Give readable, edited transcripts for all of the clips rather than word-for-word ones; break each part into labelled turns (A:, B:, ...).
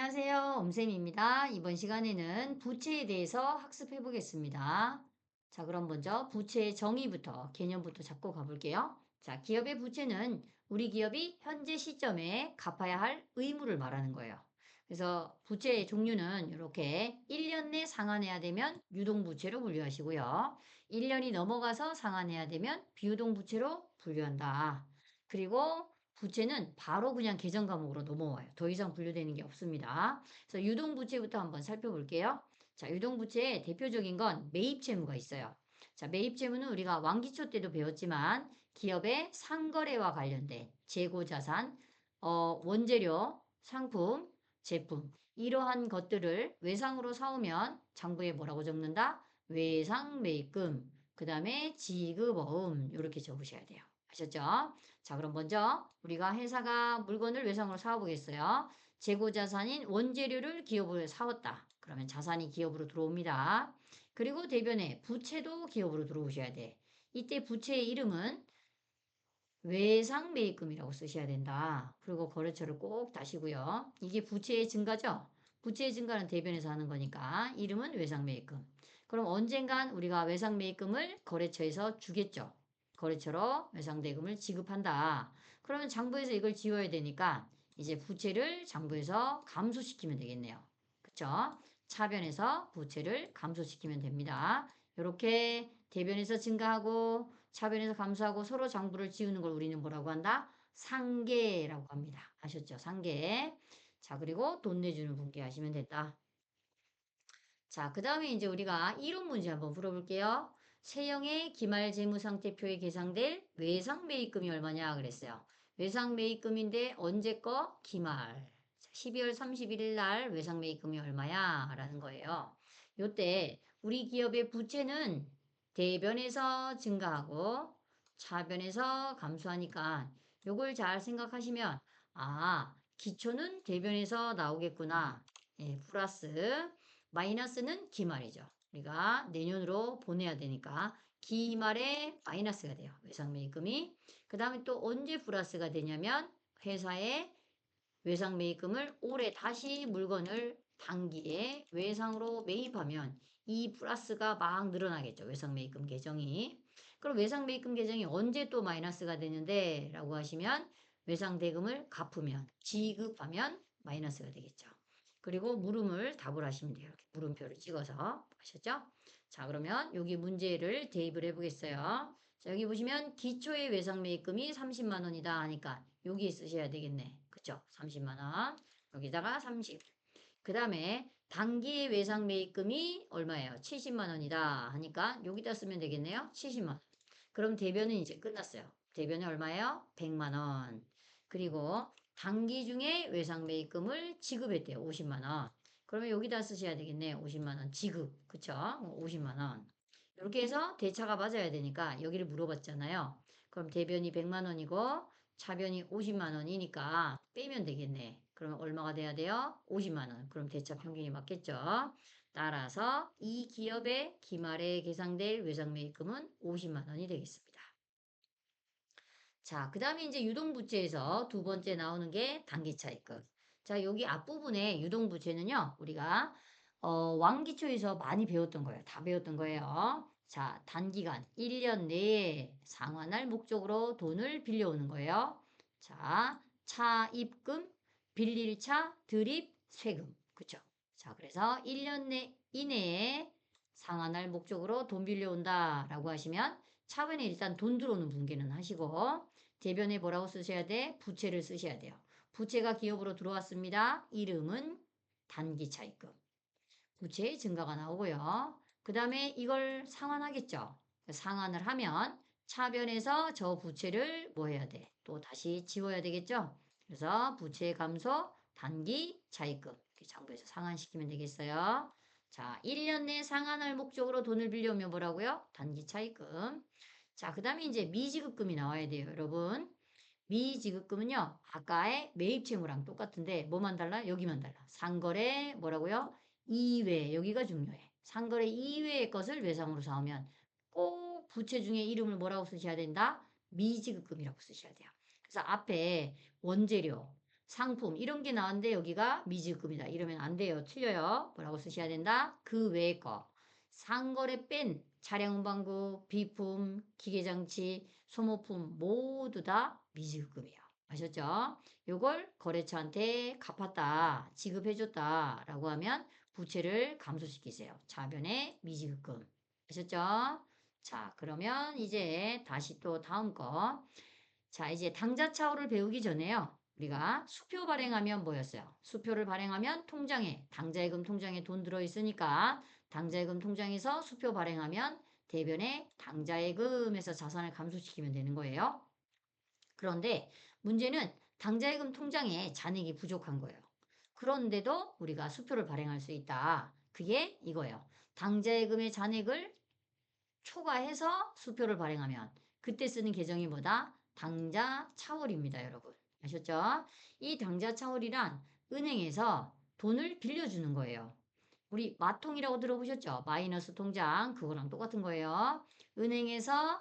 A: 안녕하세요. 엄쌤입니다. 이번 시간에는 부채에 대해서 학습해 보겠습니다. 자, 그럼 먼저 부채의 정의부터 개념부터 잡고 가볼게요. 자, 기업의 부채는 우리 기업이 현재 시점에 갚아야 할 의무를 말하는 거예요. 그래서 부채의 종류는 이렇게 1년 내 상환해야 되면 유동부채로 분류하시고요. 1년이 넘어가서 상환해야 되면 비유동부채로 분류한다. 그리고 부채는 바로 그냥 계정 과목으로 넘어와요. 더 이상 분류되는 게 없습니다. 그래서 유동부채부터 한번 살펴볼게요. 자, 유동부채의 대표적인 건 매입채무가 있어요. 자, 매입채무는 우리가 왕기초 때도 배웠지만 기업의 상거래와 관련된 재고자산, 원재료, 상품, 제품 이러한 것들을 외상으로 사오면 장부에 뭐라고 적는다? 외상매입금, 그 다음에 지급어음 이렇게 적으셔야 돼요. 아셨죠? 자, 그럼 먼저 우리가 회사가 물건을 외상으로 사와보겠어요. 재고자산인 원재료를 기업으로 사왔다. 그러면 자산이 기업으로 들어옵니다. 그리고 대변에 부채도 기업으로 들어오셔야 돼. 이때 부채의 이름은 외상매입금이라고 쓰셔야 된다. 그리고 거래처를 꼭 다시고요. 이게 부채의 증가죠? 부채의 증가는 대변에서 하는 거니까 이름은 외상매입금. 그럼 언젠간 우리가 외상매입금을 거래처에서 주겠죠. 거래처로 외상대금을 지급한다. 그러면 장부에서 이걸 지워야 되니까 이제 부채를 장부에서 감소시키면 되겠네요. 그쵸? 차변에서 부채를 감소시키면 됩니다. 이렇게 대변에서 증가하고 차변에서 감소하고 서로 장부를 지우는 걸 우리는 뭐라고 한다? 상계라고 합니다. 아셨죠? 상계. 자, 그리고 돈 내주는 분께 하시면 됐다. 자, 그 다음에 이제 우리가 이론 문제 한번 풀어볼게요. 세형의 기말재무상태표에 계상될 외상매입금이 얼마냐 그랬어요. 외상매입금인데 언제 거? 기말. 12월 31일 날 외상매입금이 얼마야? 라는 거예요. 요때 우리 기업의 부채는 대변에서 증가하고 차변에서 감소하니까 요걸 잘 생각하시면 기초는 대변에서 나오겠구나. 예, 플러스 마이너스는 기말이죠. 우리가 내년으로 보내야 되니까 기말에 마이너스가 돼요. 외상매입금이. 그 다음에 또 언제 플러스가 되냐면 회사에 외상매입금을 올해 다시 물건을 단기에 외상으로 매입하면 이 플러스가 막 늘어나겠죠. 외상매입금 계정이. 그럼 외상매입금 계정이 언제 또 마이너스가 되는데 라고 하시면 외상대금을 갚으면 지급하면 마이너스가 되겠죠. 그리고 물음을 답을 하시면 돼요. 이렇게 물음표를 찍어서 아셨죠? 자, 그러면 여기 문제를 대입을 해보겠어요. 자, 여기 보시면 기초의 외상매입금이 30만 원이다 하니까 여기에 쓰셔야 되겠네. 그쵸? 30만 원. 여기다가 30. 그 다음에 단기 외상매입금이 얼마예요? 70만 원이다 하니까 여기다 쓰면 되겠네요. 70만 원. 그럼 대변은 이제 끝났어요. 대변이 얼마예요? 100만 원. 그리고 단기 중에 외상매입금을 지급했대요. 50만 원. 그러면 여기다 쓰셔야 되겠네. 50만 원 지급. 그쵸? 50만 원. 이렇게 해서 대차가 맞아야 되니까 여기를 물어봤잖아요. 그럼 대변이 100만 원이고 차변이 50만 원이니까 빼면 되겠네. 그러면 얼마가 돼야 돼요? 50만 원. 그럼 대차 평균이 맞겠죠? 따라서 이 기업의 기말에 계상될 외상매입금은 50만 원이 되겠습니다. 자, 그 다음에 이제 유동부채에서 두 번째 나오는 게 단기차입금. 자, 여기 앞부분에 유동부채는요, 우리가, 왕기초에서 많이 배웠던 거예요. 다 배웠던 거예요. 자, 단기간 1년 내에 상환할 목적으로 돈을 빌려오는 거예요. 자, 차입금, 빌릴 차, 드립, 세금. 그쵸? 자, 그래서 1년 이내에 상환할 목적으로 돈 빌려온다 라고 하시면 차변에 일단 돈 들어오는 분계는 하시고 대변에 뭐라고 쓰셔야 돼? 부채를 쓰셔야 돼요. 부채가 기업으로 들어왔습니다. 이름은 단기차입금. 부채의 증가가 나오고요. 그 다음에 이걸 상환하겠죠. 상환을 하면 차변에서 저 부채를 뭐 해야 돼? 또 다시 지워야 되겠죠. 그래서 부채 감소 단기 차입금 이렇게 정부에서 상환시키면 되겠어요. 자, 1년 내 상환할 목적으로 돈을 빌려오면 뭐라고요? 단기 차입금. 자, 그 다음에 이제 미지급금이 나와야 돼요, 여러분. 미지급금은요, 아까의 매입채무랑 똑같은데 뭐만 달라? 여기만 달라. 상거래 뭐라고요? 이외, 여기가 중요해. 상거래 이외의 것을 외상으로 사오면 꼭 부채 중에 이름을 뭐라고 쓰셔야 된다? 미지급금이라고 쓰셔야 돼요. 그래서 앞에 원재료, 상품 이런 게 나왔는데 여기가 미지급입니다. 이러면 안 돼요. 틀려요. 뭐라고 쓰셔야 된다? 그 외의 거. 상거래 뺀 차량 운반구, 비품, 기계장치, 소모품 모두 다 미지급이에요. 아셨죠? 요걸 거래처한테 갚았다, 지급해줬다 라고 하면 부채를 감소시키세요. 차변의 미지급금. 아셨죠? 자, 그러면 이제 다시 또 다음 거. 자, 이제 당좌차후를 배우기 전에요. 우리가 수표 발행하면 뭐였어요? 수표를 발행하면 통장에, 당좌예금 통장에 돈 들어있으니까 당좌예금 통장에서 수표 발행하면 대변에 당좌예금에서 자산을 감소시키면 되는 거예요. 그런데 문제는 당좌예금 통장에 잔액이 부족한 거예요. 그런데도 우리가 수표를 발행할 수 있다. 그게 이거예요. 당좌예금의 잔액을 초과해서 수표를 발행하면 그때 쓰는 계정이 뭐다? 당좌 차월입니다, 여러분. 아셨죠? 이 당좌 차월이란 은행에서 돈을 빌려주는 거예요. 우리 마통이라고 들어보셨죠? 마이너스 통장, 그거랑 똑같은 거예요. 은행에서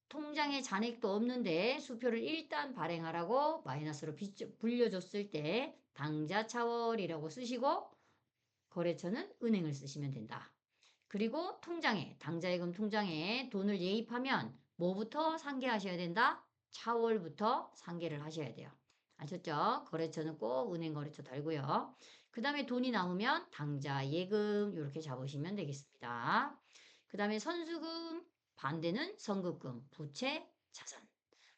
A: 통장에 잔액도 없는데 수표를 일단 발행하라고 마이너스로 불려줬을 때 당좌 차월이라고 쓰시고 거래처는 은행을 쓰시면 된다. 그리고 통장에, 당좌예금 통장에 돈을 예입하면 뭐부터 상계하셔야 된다? 차월부터 상계를 하셔야 돼요. 아셨죠? 거래처는 꼭 은행 거래처 달고요. 그 다음에 돈이 남으면 당좌예금 이렇게 잡으시면 되겠습니다. 그 다음에 선수금, 반대는 선급금, 부채, 자산.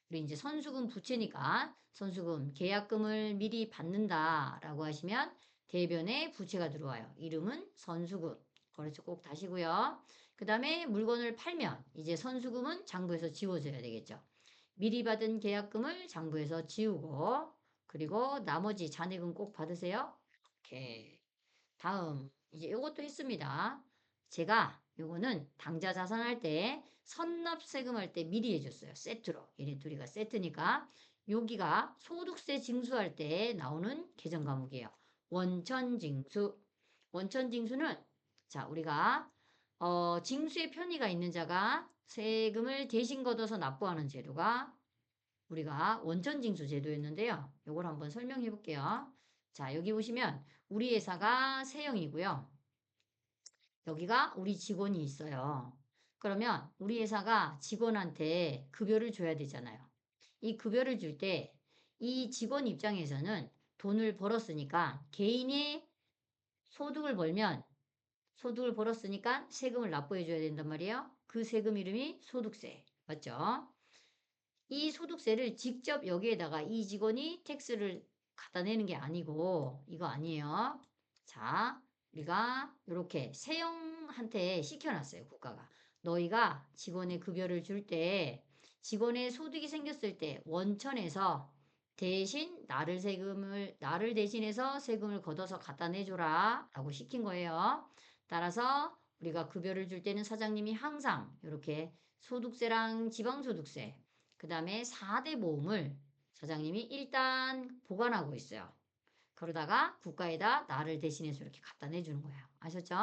A: 우리 이제 선수금 부채니까 선수금 계약금을 미리 받는다라고 하시면 대변에 부채가 들어와요. 이름은 선수금. 거래처 꼭 다시고요. 그 다음에 물건을 팔면 이제 선수금은 장부에서 지워져야 되겠죠. 미리 받은 계약금을 장부에서 지우고 그리고 나머지 잔액은 꼭 받으세요. 이렇게. 다음 이제 이것도 했습니다. 제가 요거는 당좌 자산할 때 선납세금 할 때 미리 해줬어요. 세트로. 얘네 둘이가 세트니까 여기가 소득세 징수할 때 나오는 계정 과목이에요. 원천징수. 원천징수는 자 우리가 징수의 편의가 있는 자가 세금을 대신 걷어서 납부하는 제도가 우리가 원천징수 제도였는데요. 이걸 한번 설명해 볼게요. 자 여기 보시면 우리 회사가 세형이고요. 여기가 우리 직원이 있어요. 그러면 우리 회사가 직원한테 급여를 줘야 되잖아요. 이 급여를 줄 때 이 직원 입장에서는 돈을 벌었으니까 개인이 소득을 벌었으니까 세금을 납부해 줘야 된단 말이에요. 그 세금 이름이 소득세. 맞죠? 이 소득세를 직접 여기에다가 이 직원이 텍스를 갖다 내는 게 아니고 이거 아니에요. 자, 우리가 이렇게 세형한테 시켜놨어요. 국가가. 너희가 직원의 급여를 줄 때 직원의 소득이 생겼을 때 원천에서 대신 나를 대신해서 세금을 걷어서 갖다 내줘라 라고 시킨 거예요. 따라서 우리가 급여를 줄 때는 사장님이 항상 이렇게 소득세랑 지방소득세 그 다음에 4대 보험을 사장님이 일단 보관하고 있어요. 그러다가 국가에다 나를 대신해서 이렇게 갖다 내주는 거예요. 아셨죠?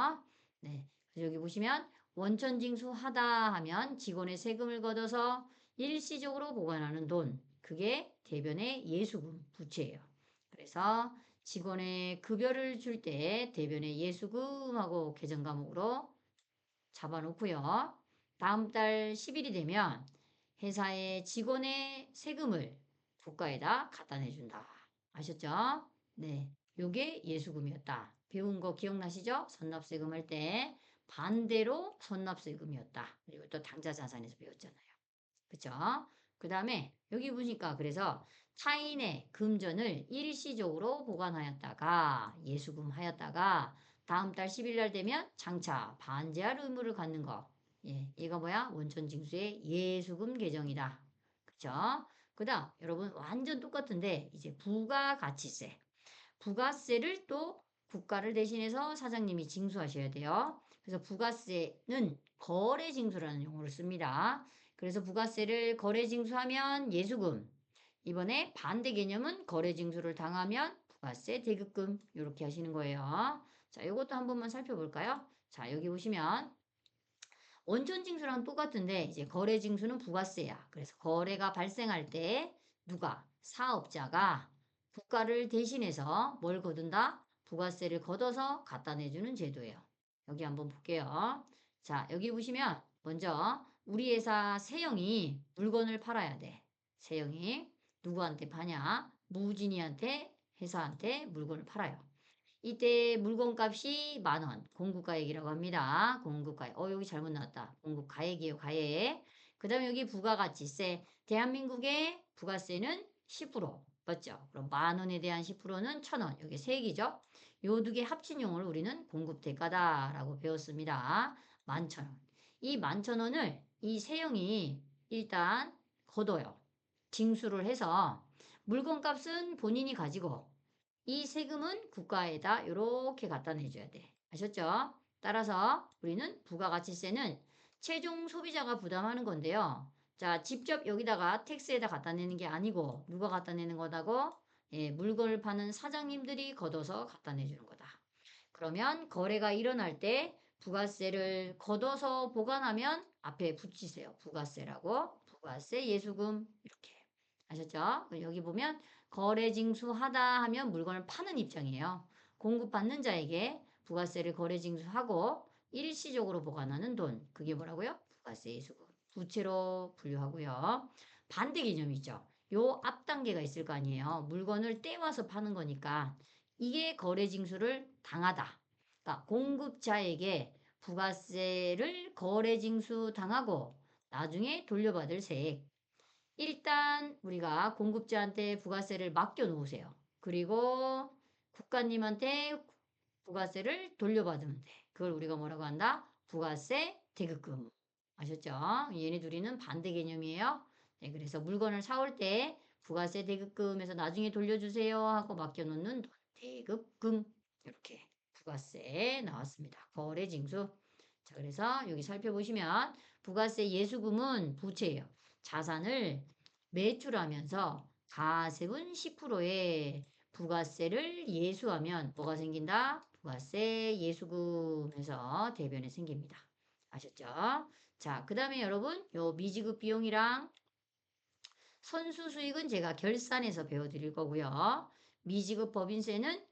A: 네. 그래서 여기 보시면 원천징수하다 하면 직원의 세금을 걷어서 일시적으로 보관하는 돈. 그게 대변의 예수금, 부채예요. 그래서 직원의 급여를 줄 때 대변의 예수금하고 계정 과목으로 잡아놓고요. 다음 달 10일이 되면 회사의 직원의 세금을 국가에다 갖다 내준다. 아셨죠? 네. 요게 예수금이었다. 배운 거 기억나시죠? 선납세금 할 때 반대로 선납세금이었다. 그리고 또 당좌자산에서 배웠잖아요. 그쵸? 그 다음에 여기 보니까 그래서 타인의 금전을 일시적으로 보관하였다가 예수금 하였다가 다음 달 10일 날 되면 장차 반제할 의무를 갖는 거. 예, 얘가 뭐야? 원천징수의 예수금 계정이다. 그쵸? 그 다음 여러분 완전 똑같은데 이제 부가가치세. 부가세를 또 국가를 대신해서 사장님이 징수하셔야 돼요. 그래서 부가세는 거래징수라는 용어를 씁니다. 그래서 부가세를 거래징수하면 예수금. 이번에 반대 개념은 거래징수를 당하면 부가세 대급금. 이렇게 하시는 거예요. 자, 이것도 한 번만 살펴볼까요? 자, 여기 보시면 원천징수랑 똑같은데 이제 거래징수는 부가세야. 그래서 거래가 발생할 때 누가 사업자가 국가를 대신해서 뭘 거둔다? 부가세를 걷어서 갖다 내주는 제도예요. 여기 한번 볼게요. 자, 여기 보시면 먼저 우리 회사 세영이 물건을 팔아야 돼. 세영이 누구한테 파냐? 무진이한테 회사한테 물건을 팔아요. 이때 물건값이 10,000원, 공급가액이라고 합니다. 공급가액. 여기 잘못 나왔다. 공급가액이에요, 가액. 그 다음에 여기 부가가치세. 대한민국의 부가세는 10%. 맞죠? 그럼 10,000원에 대한 10%는 1,000원. 여기 세 개죠? 요 두 개 합친 용어를 우리는 공급대가다라고 배웠습니다. 11,000원. 이 11,000원을 이 세영이 일단 걷어요. 징수를 해서 물건값은 본인이 가지고 이 세금은 국가에다 이렇게 갖다 내줘야 돼. 아셨죠? 따라서 우리는 부가가치세는 최종 소비자가 부담하는 건데요. 자, 직접 여기다가 텍스에다 갖다 내는 게 아니고 누가 갖다 내는 거다고? 예, 물건을 파는 사장님들이 걷어서 갖다 내주는 거다. 그러면 거래가 일어날 때 부가세를 걷어서 보관하면 앞에 붙이세요. 부가세라고. 부가세 예수금 이렇게. 아셨죠? 여기 보면 거래 징수하다 하면 물건을 파는 입장이에요. 공급받는 자에게 부가세를 거래 징수하고 일시적으로 보관하는 돈. 그게 뭐라고요? 부가세 예수금. 부채로 분류하고요. 반대 개념이죠. 요 앞 단계가 있을 거 아니에요. 물건을 떼와서 파는 거니까 이게 거래 징수를 당하다. 그러니까 공급자에게 부가세를 거래 징수 당하고 나중에 돌려받을 세액. 일단 우리가 공급자한테 부가세를 맡겨 놓으세요. 그리고 국가님한테 부가세를 돌려받으면 돼. 그걸 우리가 뭐라고 한다? 부가세 대급금. 아셨죠? 얘네 둘이는 반대 개념이에요. 네, 그래서 물건을 사올 때 부가세 대급금에서 나중에 돌려주세요 하고 맡겨놓는 돈. 대급금. 이렇게 부가세 나왔습니다. 거래징수. 자, 그래서 여기 살펴보시면 부가세 예수금은 부채예요. 자산을 매출하면서 가세분 10%에 부가세를 예수하면 뭐가 생긴다? 부가세 예수금에서 대변에 생깁니다. 아셨죠? 자, 그 다음에 여러분 요 미지급 비용이랑 선수 수익은 제가 결산해서 배워드릴 거고요. 미지급 법인세는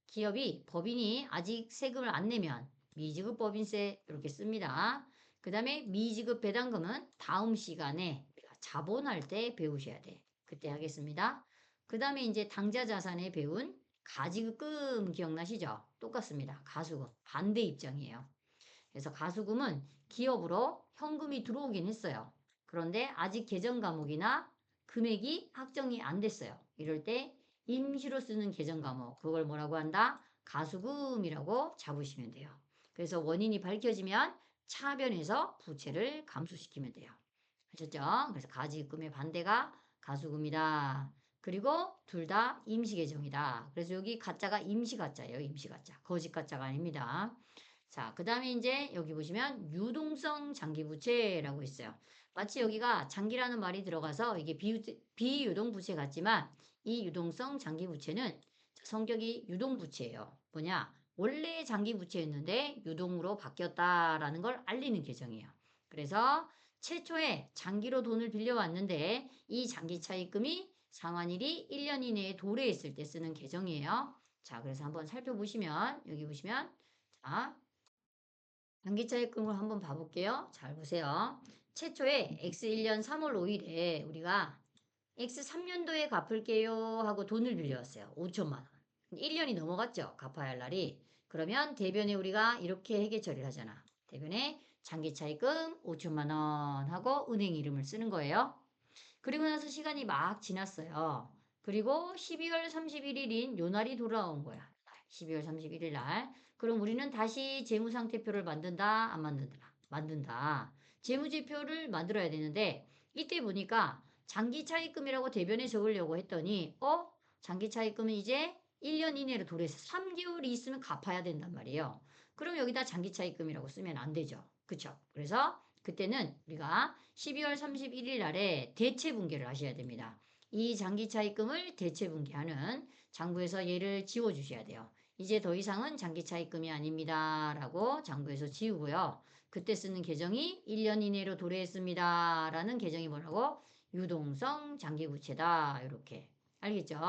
A: 기업이 법인이 아직 세금을 안 내면 미지급 법인세 이렇게 씁니다. 그 다음에 미지급 배당금은 다음 시간에 우리가 자본할 때 배우셔야 돼. 그때 하겠습니다. 그 다음에 이제 당좌자산에 배운 가지급금 기억나시죠? 똑같습니다. 가수금 반대 입장이에요. 그래서 가수금은 기업으로 현금이 들어오긴 했어요. 그런데 아직 계정 과목이나 금액이 확정이 안 됐어요. 이럴 때 임시로 쓰는 계정 과목 그걸 뭐라고 한다? 가수금이라고 잡으시면 돼요. 그래서 원인이 밝혀지면 차변해서 부채를 감소시키면 돼요. 아셨죠? 그래서 가지금의 반대가 가수금이다. 그리고 둘 다 임시계정이다. 그래서 여기 가짜가 임시가짜예요. 임시가짜. 거짓가짜가 아닙니다. 자, 그 다음에 이제 여기 보시면 유동성 장기부채라고 있어요. 마치 여기가 장기라는 말이 들어가서 이게 비유동부채 같지만 이 유동성 장기부채는 성격이 유동부채예요. 뭐냐? 원래 장기부채였는데 유동으로 바뀌었다라는 걸 알리는 계정이에요. 그래서 최초에 장기로 돈을 빌려왔는데 이 장기 차입금이 상환일이 1년 이내에 도래했을 때 쓰는 계정이에요. 자, 그래서 한번 살펴보시면 여기 보시면 자, 장기차입금을 한번 봐볼게요. 잘 보세요. 최초에 X1년 3월 5일에 우리가 X3년도에 갚을게요 하고 돈을 빌려왔어요. 5천만 원. 1년이 넘어갔죠. 갚아야 할 날이. 그러면 대변에 우리가 이렇게 회계 처리를 하잖아. 대변에 장기차입금 5천만 원 하고 은행 이름을 쓰는 거예요. 그리고 나서 시간이 막 지났어요. 그리고 12월 31일인 요 날이 돌아온 거야. 12월 31일 날. 그럼 우리는 다시 재무상태표를 만든다, 안 만든다? 만든다. 재무제표를 만들어야 되는데 이때 보니까 장기차입금이라고 대변에 적으려고 했더니 장기차입금은 이제 1년 이내로 도래해서 3개월이 있으면 갚아야 된단 말이에요. 그럼 여기다 장기차입금이라고 쓰면 안 되죠. 그쵸? 그래서 그때는 우리가 12월 31일 날에 대체분계를 하셔야 됩니다. 이 장기차입금을 대체분계하는 장부에서 얘를 지워주셔야 돼요. 이제 더 이상은 장기차입금이 아닙니다. 라고 장부에서 지우고요. 그때 쓰는 계정이 1년 이내로 도래했습니다. 라는 계정이 뭐라고? 유동성 장기부채다. 이렇게. 알겠죠?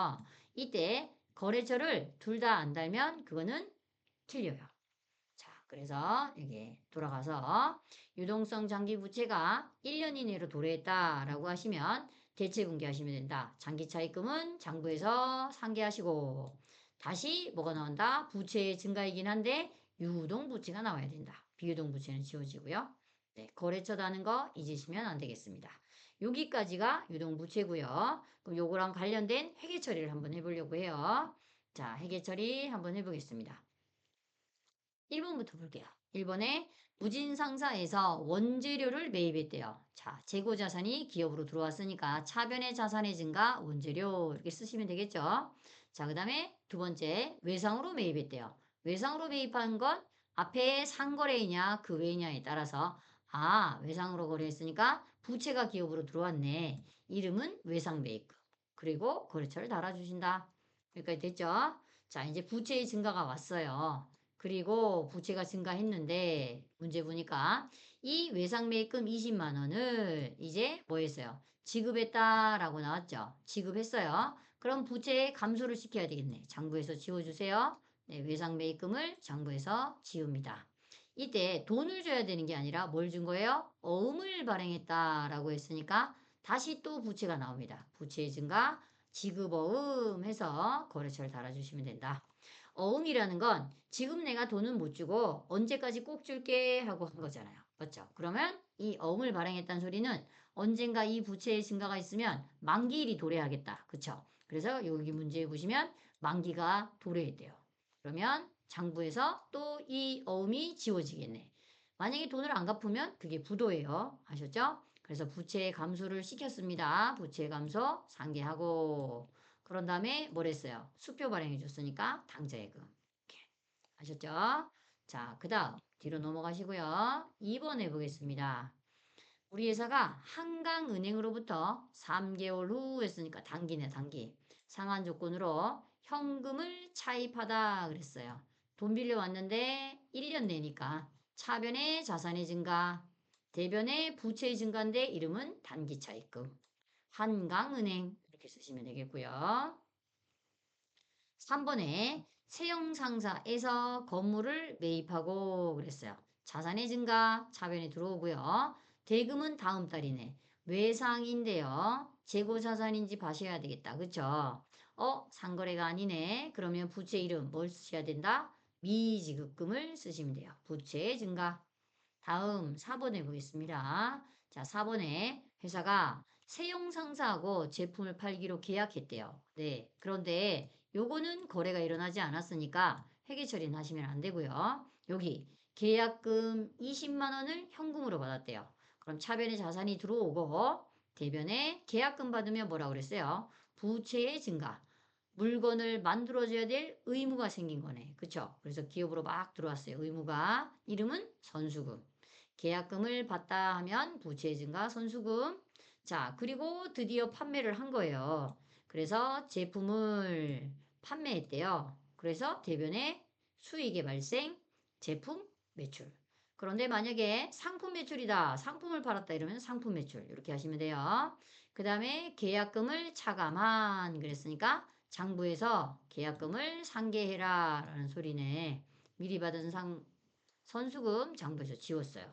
A: 이때 거래처를 둘 다 안 달면 그거는 틀려요. 자, 그래서 여기 돌아가서 유동성 장기 부채가 1년 이내로 도래했다라고 하시면 대체 분기하시면 된다. 장기 차입금은 장부에서 상기하시고 다시 뭐가 나온다? 부채의 증가이긴 한데 유동 부채가 나와야 된다. 비유동 부채는 지워지고요. 네, 거래처다는 거 잊으시면 안 되겠습니다. 여기까지가 유동 부채고요. 그럼 요거랑 관련된 회계 처리를 한번 해보려고 해요. 자, 회계 처리 한번 해보겠습니다. 1번부터 볼게요. 1번에 무진상사에서 원재료를 매입했대요. 자, 재고자산이 기업으로 들어왔으니까 차변의 자산의 증가, 원재료 이렇게 쓰시면 되겠죠. 자, 그 다음에 두 번째 외상으로 매입했대요. 외상으로 매입한 건 앞에 상거래이냐 그 외냐에 따라서 외상으로 거래했으니까 부채가 기업으로 들어왔네. 이름은 외상매입금. 그리고 거래처를 달아주신다. 여기까지 됐죠? 자, 이제 부채의 증가가 왔어요. 그리고 부채가 증가했는데 문제 보니까 이 외상매입금 20만 원을 이제 뭐 했어요? 지급했다라고 나왔죠. 지급했어요. 그럼 부채 감소를 시켜야 되겠네. 장부에서 지워주세요. 네, 외상매입금을 장부에서 지웁니다. 이때 돈을 줘야 되는 게 아니라 뭘 준 거예요? 어음을 발행했다라고 했으니까 다시 또 부채가 나옵니다. 부채의 증가, 지급어음 해서 거래처를 달아주시면 된다. 어음이라는 건 지금 내가 돈은 못 주고 언제까지 꼭 줄게 하고 한 거잖아요. 맞죠? 그러면 이 어음을 발행했다는 소리는 언젠가 이 부채의 증가가 있으면 만기일이 도래하겠다. 그쵸? 그래서 여기 문제에 보시면 만기가 도래했대요. 그러면 장부에서 또 이 어음이 지워지겠네. 만약에 돈을 안 갚으면 그게 부도예요. 아셨죠? 그래서 부채 감소를 시켰습니다. 부채 감소 상기하고 그런 다음에 뭘 했어요? 수표 발행해 줬으니까 당좌예금. 이렇게 아셨죠? 자, 그 다음 뒤로 넘어가시고요. 2번 해보겠습니다. 우리 회사가 한강은행으로부터 3개월 후 했으니까 단기네 단기. 상한 조건으로 현금을 차입하다 그랬어요. 돈 빌려왔는데 1년 내니까 차변의 자산의 증가, 대변의 부채의 증가인데 이름은 단기 차입금. 한강은행 이렇게 쓰시면 되겠고요. 3번에 세형상사에서 건물을 매입하고 그랬어요. 자산의 증가 차변에 들어오고요. 대금은 다음 달이네. 외상인데요. 재고자산인지 봐셔야 되겠다. 그쵸? 상거래가 아니네. 그러면 부채 이름 뭘 쓰셔야 된다? 미지급금을 쓰시면 돼요. 부채 증가. 다음 4번에 보겠습니다. 자, 4번에 회사가 세용상사하고 제품을 팔기로 계약했대요. 네. 그런데 요거는 거래가 일어나지 않았으니까 회계 처리는 하시면 안 되고요. 여기 계약금 20만 원을 현금으로 받았대요. 그럼 차변에 자산이 들어오고 대변에 계약금 받으면 뭐라 그랬어요? 부채의 증가. 물건을 만들어줘야 될 의무가 생긴 거네. 그쵸? 그래서 기업으로 막 들어왔어요. 의무가. 이름은 선수금. 계약금을 받다 하면 부채 증가 선수금. 자, 그리고 드디어 판매를 한 거예요. 그래서 제품을 판매했대요. 그래서 대변에 수익의 발생, 제품 매출. 그런데 만약에 상품 매출이다. 상품을 팔았다 이러면 상품 매출. 이렇게 하시면 돼요. 그 다음에 계약금을 차감한 그랬으니까 장부에서 계약금을 상계해라 라는 소리네. 미리 받은 선수금 장부에서 지웠어요.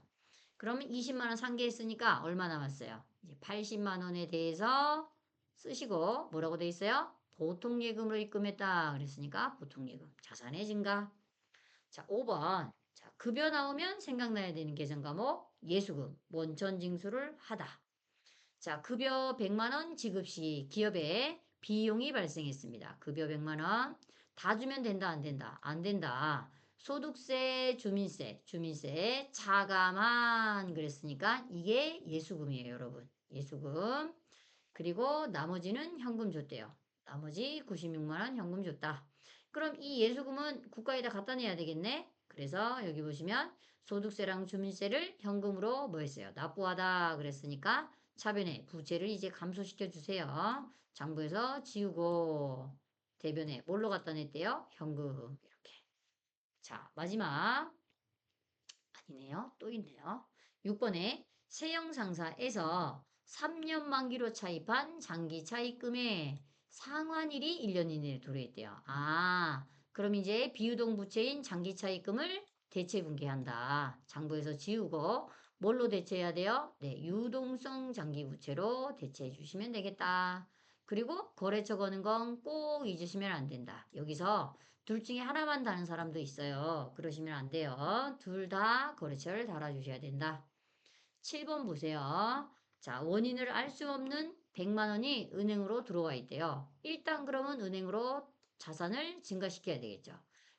A: 그러면 20만 원 상계했으니까 얼마 남았어요? 이제 80만 원에 대해서 쓰시고 뭐라고 돼 있어요? 보통예금으로 입금했다 그랬으니까 보통예금 자산의 증가. 자, 5번. 자, 급여 나오면 생각나야 되는 계정 과목 예수금 원천 징수를 하다. 자, 급여 100만 원 지급 시 기업에 비용이 발생했습니다. 급여 100만 원. 다 주면 된다, 안 된다? 안 된다. 소득세, 주민세 차감한 그랬으니까 이게 예수금이에요, 여러분. 예수금. 그리고 나머지는 현금 줬대요. 나머지 96만 원 현금 줬다. 그럼 이 예수금은 국가에다 갖다 내야 되겠네? 그래서 여기 보시면 소득세랑 주민세를 현금으로 뭐 했어요? 납부하다 그랬으니까 차변에 부채를 이제 감소시켜 주세요. 장부에서 지우고 대변에 뭘로 갖다 냈대요? 현금 이렇게. 자, 마지막 아니네요. 또 있네요. 6번에 세형상사에서 3년 만기로 차입한 장기 차입금에 상환일이 1년 이내에 들어있대요. 아, 그럼 이제 비유동 부채인 장기차입금을 대체분기한다. 장부에서 지우고 뭘로 대체해야 돼요? 네, 유동성 장기부채로 대체해 주시면 되겠다. 그리고 거래처 거는 건 꼭 잊으시면 안 된다. 여기서 둘 중에 하나만 다는 사람도 있어요. 그러시면 안 돼요. 둘 다 거래처를 달아주셔야 된다. 7번 보세요. 자, 원인을 알 수 없는 100만 원이 은행으로 들어와 있대요. 일단 그러면 은행으로 자산을 증가시켜야 되겠죠.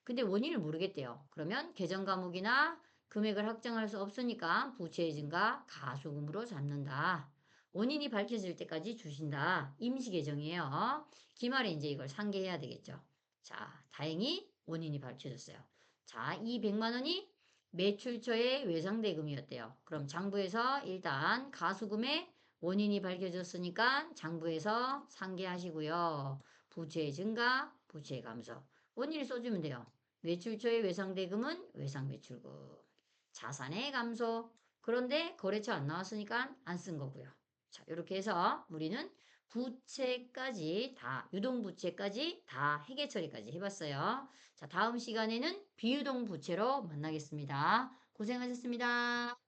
A: 근데 원인을 모르겠대요. 그러면 계정 과목이나 금액을 확정할 수 없으니까 부채의 증가 가소금으로 잡는다. 원인이 밝혀질 때까지 주신다. 임시 계정이에요. 기말에 이제 이걸 상계해야 되겠죠. 자, 다행히 원인이 밝혀졌어요. 자, 이 100만 원이 매출처의 외상대금이었대요. 그럼 장부에서 일단 가수금의 원인이 밝혀졌으니까 장부에서 상계하시고요. 부채의 증가, 부채의 감소. 원인을 써주면 돼요. 매출처의 외상대금은 외상매출금. 자산의 감소. 그런데 거래처 안 나왔으니까 안 쓴 거고요. 자, 이렇게 해서 우리는 부채까지 다, 유동부채까지 다 회계 처리까지 해봤어요. 자, 다음 시간에는 비유동 부채로 만나겠습니다. 고생하셨습니다.